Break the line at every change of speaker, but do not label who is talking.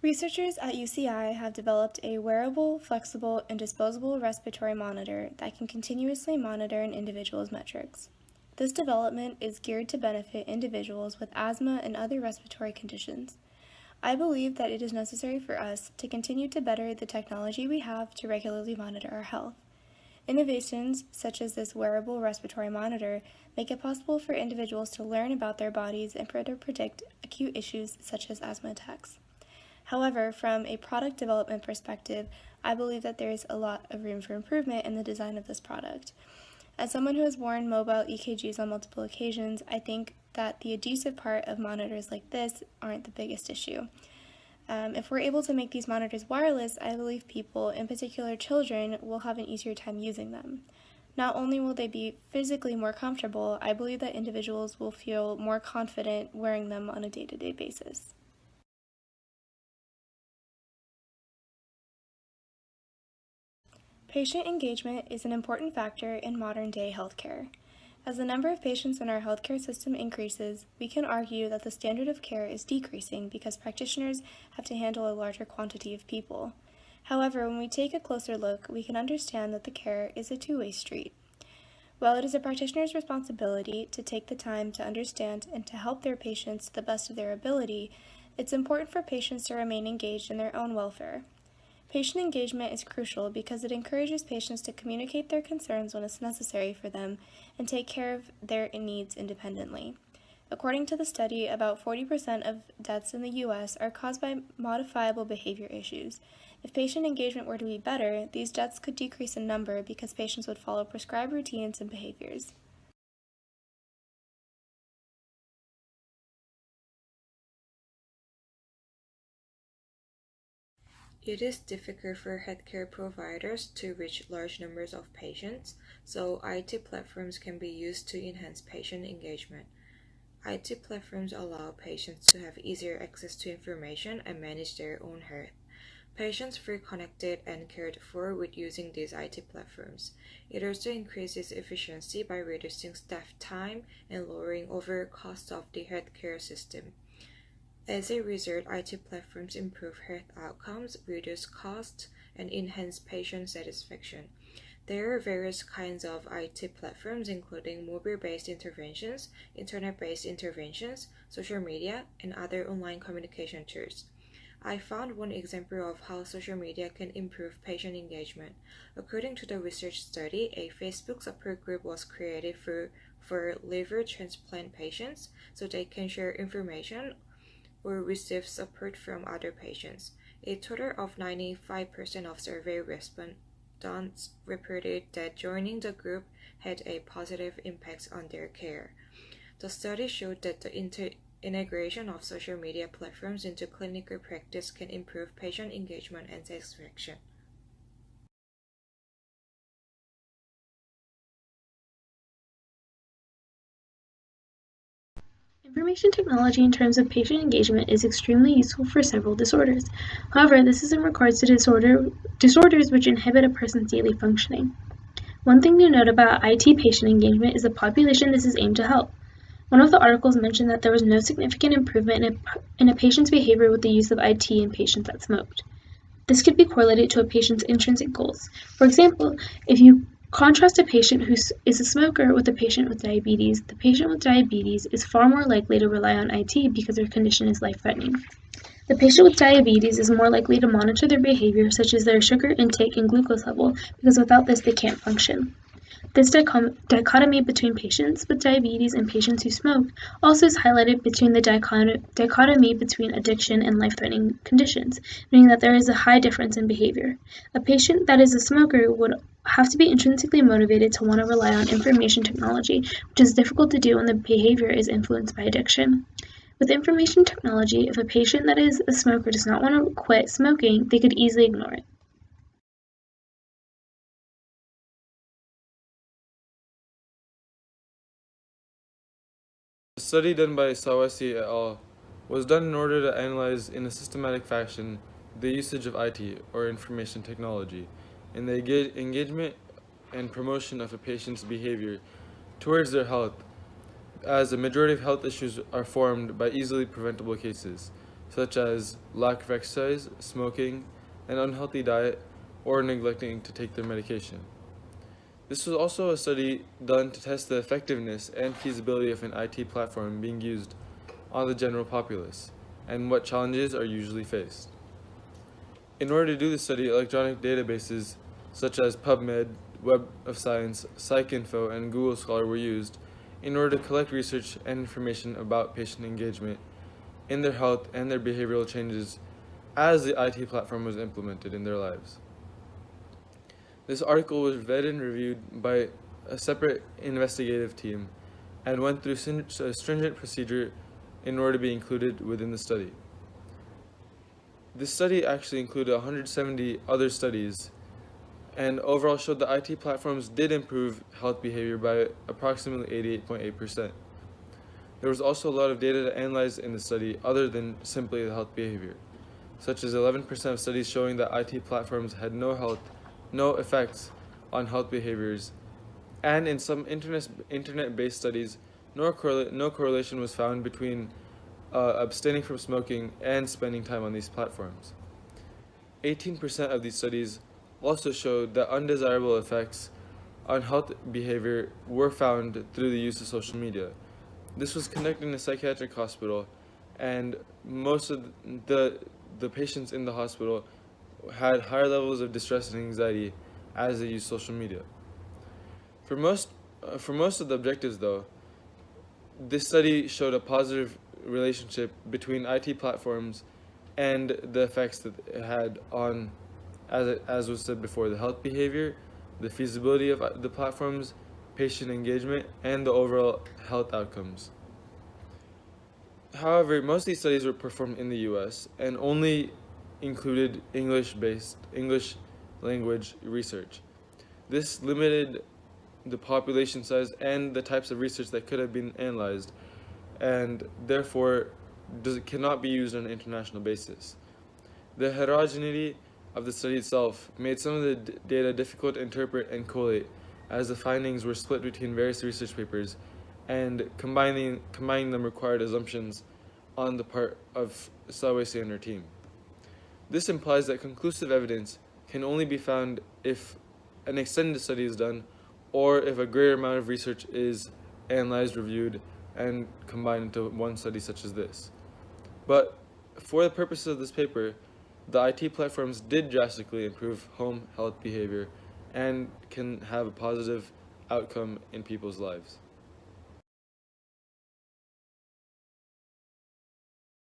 Researchers at UCI have developed a wearable, flexible, and disposable respiratory monitor that can continuously monitor an individual's metrics. This development is geared to benefit individuals with asthma and other respiratory conditions. I believe that it is necessary for us to continue to better the technology we have to regularly monitor our health. Innovations such as this wearable respiratory monitor make it possible for individuals to learn about their bodies and better predict acute issues such as asthma attacks. However, from a product development perspective, I believe that there is a lot of room for improvement in the design of this product. As someone who has worn mobile EKGs on multiple occasions, I think that the adhesive part of monitors like this aren't the biggest issue. If we're able to make these monitors wireless, I believe people, in particular children, will have an easier time using them. Not only will they be physically more comfortable, I believe that individuals will feel more confident wearing them on a day-to-day basis. Patient engagement is an important factor in modern-day healthcare. As the number of patients in our healthcare system increases, we can argue that the standard of care is decreasing because practitioners have to handle a larger quantity of people. However, when we take a closer look, we can understand that the care is a two-way street. While it is a practitioner's responsibility to take the time to understand and to help their patients to the best of their ability, it's important for patients to remain engaged in their own welfare. Patient engagement is crucial because it encourages patients to communicate their concerns when it's necessary for them and take care of their needs independently. According to the study, about 40% of deaths in the U.S. are caused by modifiable behavior issues. If patient engagement were to be better, these deaths could decrease in number because patients would follow prescribed routines and behaviors.
It is difficult for healthcare providers to reach large numbers of patients, so IT platforms can be used to enhance patient engagement. IT platforms allow patients to have easier access to information and manage their own health. Patients feel connected and cared for with using these IT platforms. It also increases efficiency by reducing staff time and lowering overall costs of the healthcare system. As a result, IT platforms improve health outcomes, reduce costs, and enhance patient satisfaction. There are various kinds of IT platforms, including mobile-based interventions, internet-based interventions, social media, and other online communication tools. I found one example of how social media can improve patient engagement. According to the research study, a Facebook support group was created for liver transplant patients so they can share information or receive support from other patients. A total of 95% of survey respondents reported that joining the group had a positive impact on their care. The study showed that the integration of social media platforms into clinical practice can improve patient engagement and satisfaction.
Information technology in terms of patient engagement is extremely useful for several disorders. However, this is in regards to disorders which inhibit a person's daily functioning. One thing to note about IT patient engagement is the population this is aimed to help. One of the articles mentioned that there was no significant improvement in a patient's behavior with the use of IT in patients that smoked. This could be correlated to a patient's intrinsic goals. For example, if you contrast a patient who is a smoker with a patient with diabetes, the patient with diabetes is far more likely to rely on IT because their condition is life-threatening. The patient with diabetes is more likely to monitor their behavior, such as their sugar intake and glucose level, because without this they can't function. This dichotomy between patients with diabetes and patients who smoke also is highlighted between the dichotomy between addiction and life-threatening conditions, meaning that there is a high difference in behavior. A patient that is a smoker would have to be intrinsically motivated to want to rely on information technology, which is difficult to do when the behavior is influenced by addiction. With information technology, if a patient that is a smoker does not want to quit smoking, they could easily ignore it.
The study done by Sawasi et al. Was done in order to analyze in a systematic fashion the usage of IT, or information technology, in the engagement and promotion of a patient's behavior towards their health, as a majority of health issues are formed by easily preventable cases. such as lack of exercise, smoking, an unhealthy diet, or neglecting to take their medication. This was also a study done to test the effectiveness and feasibility of an IT platform being used on the general populace, and what challenges are usually faced. In order to do the study, electronic databases such as PubMed, Web of Science, PsycInfo, and Google Scholar were used in order to collect research and information about patient engagement in their health and their behavioral changes as the IT platform was implemented in their lives. This article was vetted and reviewed by a separate investigative team and went through a stringent procedure in order to be included within the study. This study actually included 170 other studies and overall showed that IT platforms did improve health behavior by approximately 88.8%. There was also a lot of data to analyze in the study other than simply the health behavior, such as 11% of studies showing that IT platforms had no effects on health behaviors, and in some internet-based studies, no correlation was found between abstaining from smoking and spending time on these platforms. 18% of these studies also showed that undesirable effects on health behavior were found through the use of social media. This was conducted in a psychiatric hospital, and most of the patients in the hospital had higher levels of distress and anxiety as they used social media. For most of the objectives, though, this study showed a positive relationship between IT platforms and the effects that it had on, as was said before, the health behavior, the feasibility of the platforms, patient engagement, and the overall health outcomes. However, most of these studies were performed in the US and only included English language research. This limited the population size and the types of research that could have been analyzed, and therefore cannot be used on an international basis. The heterogeneity of the study itself made some of the data difficult to interpret and collate, as the findings were split between various research papers, and combining them required assumptions on the part of Sulawesi and her team. This implies that conclusive evidence can only be found if an extended study is done, or if a greater amount of research is analyzed, reviewed, and combined into one study such as this. But for the purposes of this paper, the IT platforms did drastically improve home health behavior and can have a positive outcome in people's lives.